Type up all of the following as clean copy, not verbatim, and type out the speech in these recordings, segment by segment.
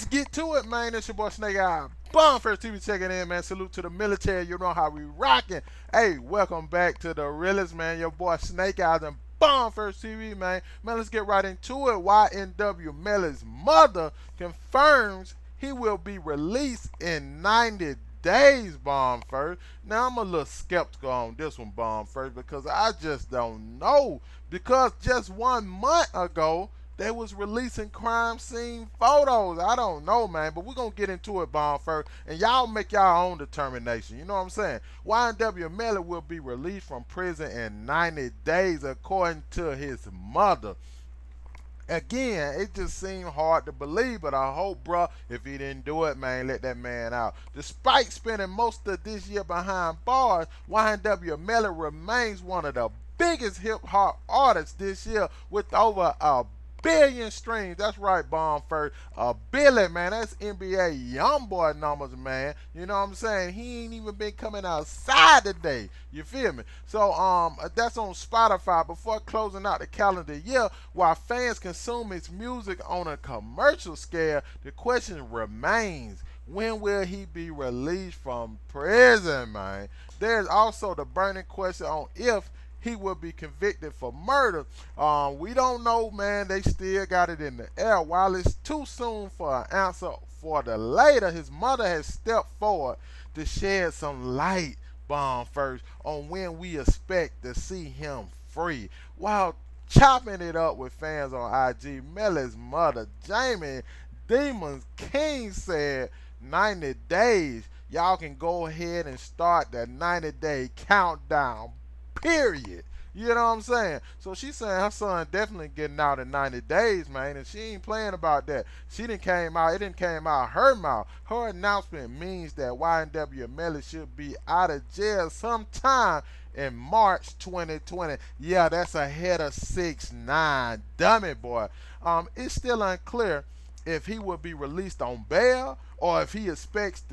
get to it, man. It's your boy Snake Eye. Bomb First TV checking in, man. Salute to the military. You know how we rocking. Hey, welcome back to the realest, man. Your boy Snake Eyes and Bomb First TV, man. Man, let's get right into it. YNW Melly's mother confirms he will be released in 90 days, Bomb First. Now, I'm a little skeptical on this one, Bomb First, because I just don't know. Because just 1 month ago, they was releasing crime scene photos. I don't know, man, but we're going to get into it, Bomb First, and y'all make y'all own determination. You know what I'm saying? YNW Melly will be released from prison in 90 days, according to his mother. Again, it just seemed hard to believe, but I hope, bro, if he didn't do it, man, let that man out. Despite spending most of this year behind bars, YNW Melly remains one of the biggest hip hop artists this year with over a billion streams. That's right, Bomb First. A billion, man. That's NBA YoungBoy numbers, man. You know what I'm saying? He ain't even been coming outside today. You feel me? So that's on Spotify. Before closing out the calendar year, while fans consume his music on a commercial scale, the question remains, when will he be released from prison, man? There's also the burning question on if he will be convicted for murder. We don't know, man. They still got it in the air. While it's too soon for an answer for the later, his mother has stepped forward to shed some light, Bomb First, on when we expect to see him free. While chopping it up with fans on IG, Melly's mother, Jamie Demons King, said 90 days. Y'all can go ahead and start the 90-day countdown, period. You know what I'm saying? So she's saying her son definitely getting out in 90 days, man, and she ain't playing about that. She didn't came out, it didn't came out her mouth. Her announcement means that YNW Melly should be out of jail sometime in March 2020. Yeah, that's ahead of 6ix9ine, dummy boy. It's still unclear if he will be released on bail or if she expects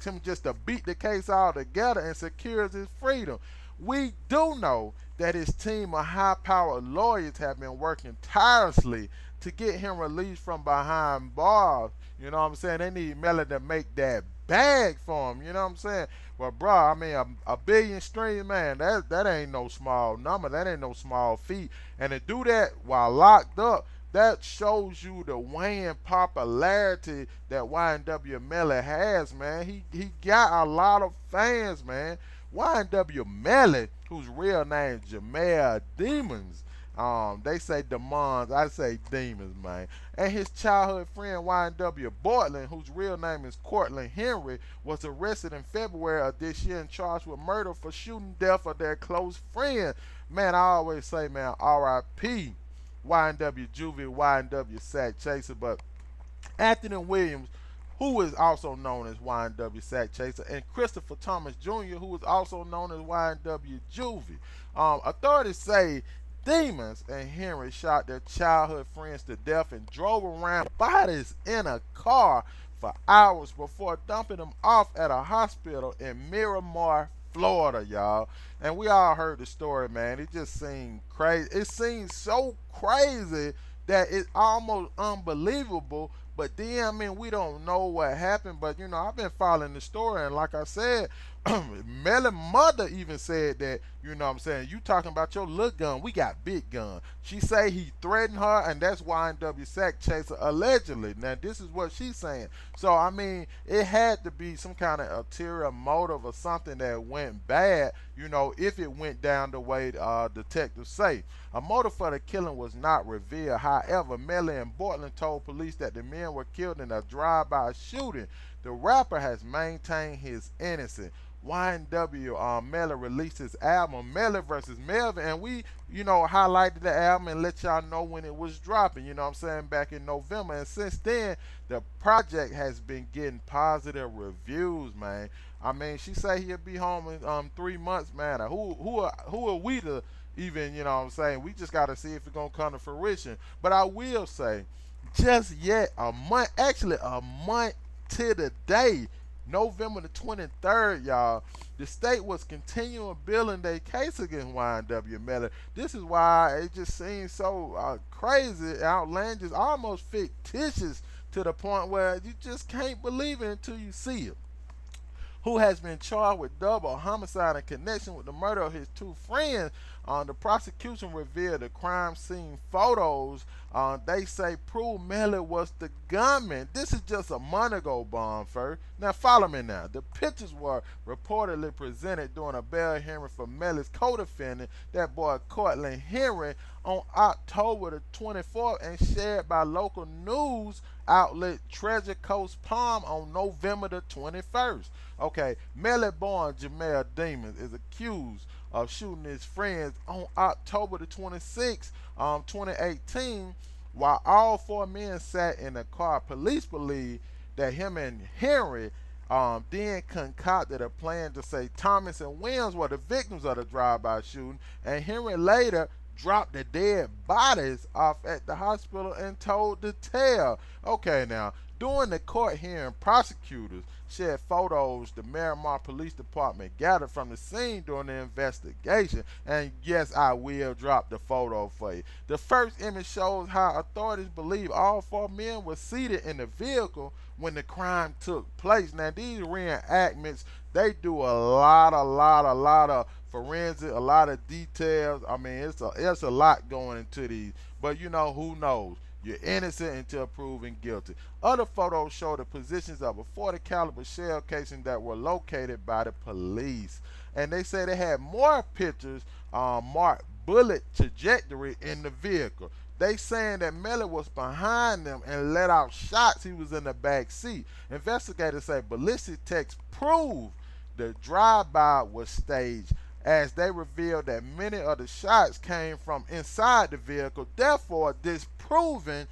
him just to beat the case all together and secures his freedom. We do know that his team of high-powered lawyers have been working tirelessly to get him released from behind bars. You know what I'm saying? They need Melly to make that bag for him. You know what I'm saying? Well, bro, I mean, a billion streams, man, that ain't no small number. That ain't no small feat. And to do that while locked up, that shows you the waning popularity that YNW Melly has, man. He got a lot of fans, man. YNW Melly, whose real name is Jamel Demons, they say Demons, I say Demons, man. And his childhood friend YNW Bortlen, whose real name is Cortland Henry, was arrested in February of this year and charged with murder for shooting death of their close friend. Man, I always say, man, R.I.P. ynwjuvy, ynwsakchaser, but Anthony Williams, who is also known as ynwsakchaser, and Christopher Thomas Jr., who is also known as ynwjuvy. Authorities say Demons and Henry shot their childhood friends to death and drove around bodies in a car for hours before dumping them off at a hospital in Miramar, Florida, y'all. And we all heard the story, man. It just seemed crazy. It seems so crazy that it's almost unbelievable. But then, I mean, we don't know what happened. But, you know, I've been following the story. And like I said, Melly's mother even said that, you know what I'm saying, you talking about your little gun, we got big gun. She say he threatened her, and that's why ynwsakchaser allegedly. Now, this is what she's saying. So, I mean, it had to be some kind of ulterior motive or something that went bad, you know, if it went down the way detectives say. A motive for the killing was not revealed. However, Melly and Bortlen told police that the men were killed in a drive-by shooting. The rapper has maintained his innocence. YNW Melly released his album Melly vs. Melvin, and we, you know, highlighted the album and let y'all know when it was dropping, you know what I'm saying, back in November. And since then, the project has been getting positive reviews, man. I mean, she say he'll be home in 3 months, man. Who are we to even, you know what I'm saying? We just got to see if it's going to come to fruition. But I will say, just yet actually a month to the day, November the 23rd, y'all, the state was continuing building their case against YNW Melly. This is why it just seems so crazy, outlandish, almost fictitious to the point where you just can't believe it until you see it, who has been charged with double homicide in connection with the murder of his two friends. The prosecution revealed the crime scene photos. They say prove Melly was the gunman. This is just a month ago, Bond first. Now follow me now. The pictures were reportedly presented during a bail hearing for Melly's co-defendant, that boy Cortland Henry, on October the 24th and shared by local news outlet Treasure Coast Palm on November the 21st. Okay, Melly-born Jamel Demons is accused of shooting his friends on October the 26th, 2018, while all four men sat in a car. Police believe that him and Henry then concocted a plan to say Thomas and Williams were the victims of the drive-by shooting, and Henry later dropped the dead bodies off at the hospital and told the tale. Okay, now, during the court hearing, prosecutors shared photos the Miramar Police Department gathered from the scene during the investigation. And yes, I will drop the photo for you. The first image shows how authorities believe all four men were seated in the vehicle when the crime took place. Now, these reenactments, they do a lot of forensic, a lot of details. I mean, it's a lot going into these. But you know, who knows? You're innocent until proven guilty. Other photos show the positions of a 40 caliber shell casing that were located by the police. And they say they had more pictures marked bullet trajectory in the vehicle. They saying that Melly was behind them and let out shots. He was in the back seat. Investigators say ballistic tests prove the drive-by was staged, as they revealed that many of the shots came from inside the vehicle, therefore disproving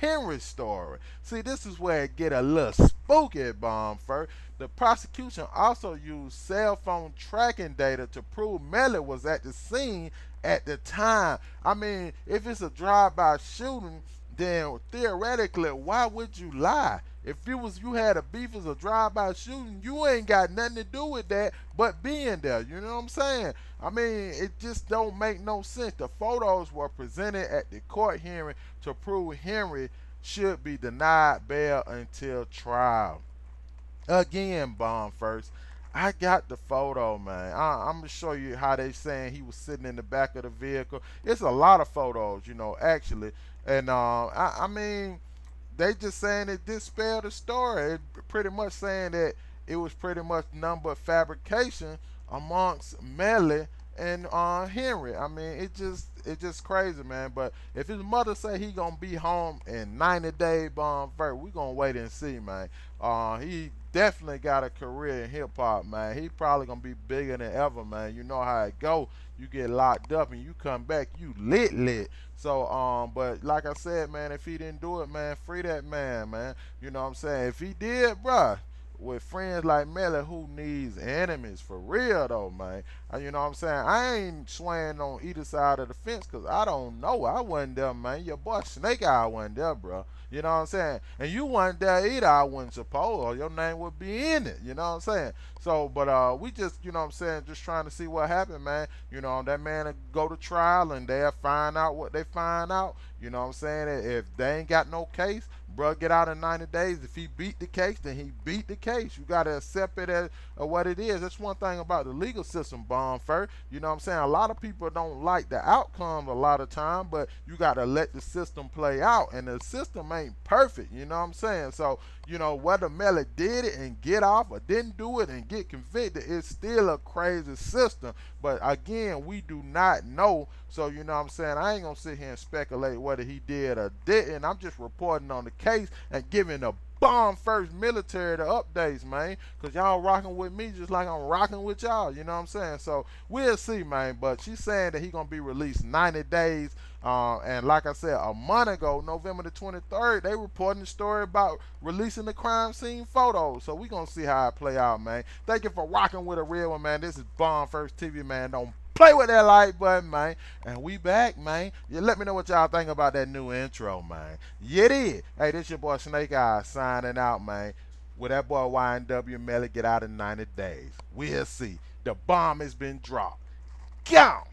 Henry's story. See, this is where it get a little spooky, Bomb first. The prosecution also used cell phone tracking data to prove Melly was at the scene at the time. I mean, if it's a drive-by shooting, then theoretically, why would you lie? If you had a beef as a drive-by shooting, you ain't got nothing to do with that but being there. You know what I'm saying? I mean, it just don't make no sense. The photos were presented at the court hearing to prove Henry should be denied bail until trial. Again, Bond first, I got the photo, man. I'm gonna show you how they saying he was sitting in the back of the vehicle. It's a lot of photos, you know, actually. And I mean, they just saying it dispel the story. It pretty much saying that it was pretty much number fabrication amongst Melly and Henry. I mean, it's just crazy, man. But if his mother say he gonna be home in 90 days, we gonna wait and see, man. He definitely got a career in hip hop, man. He probably gonna be bigger than ever, man. You know how it go. You get locked up and you come back, you lit. So, but like I said, man, if he didn't do it, man, free that man, man. You know what I'm saying? If he did, bruh, with friends like Melly, who needs enemies for real though, man. You know what I'm saying? I ain't swaying on either side of the fence because I don't know. I wasn't there, man. Your boy Snake Eye wasn't there, bro. You know what I'm saying? And you wasn't there either, I wouldn't suppose, or your name would be in it. You know what I'm saying? So, but we just, you know what I'm saying, just trying to see what happened, man. You know, that man will go to trial and they'll find out what they find out. You know what I'm saying? If they ain't got no case, bro, get out in 90 days. If he beat the case, then he beat the case. You got to accept it as what it is. That's one thing about the legal system, Bond first. You know what I'm saying? A lot of people don't like the outcome a lot of time, but you got to let the system play out. And the system ain't perfect. You know what I'm saying? So, you know, whether Melly did it and get off or didn't do it and get convicted, it's still a crazy system. But again, we do not know. So, you know what I'm saying? I ain't going to sit here and speculate whether he did or didn't. I'm just reporting on the case and giving the Bomb first military the updates, man. Because y'all rocking with me just like I'm rocking with y'all. You know what I'm saying? So, we'll see, man. But she's saying that he's going to be released 90 days. And like I said, a month ago, November the 23rd, they reporting the story about releasing the crime scene photos. So, we're going to see how it play out, man. Thank you for rocking with a real one, man. This is Bomb First TV, man. Don't play with that like button, man. And we back, man. You let me know what y'all think about that new intro, man. Yeah, it is. Hey, this your boy Snake Eye signing out, man. With that boy YNW Melly get out in 90 days. We'll see. The bomb has been dropped. Gone.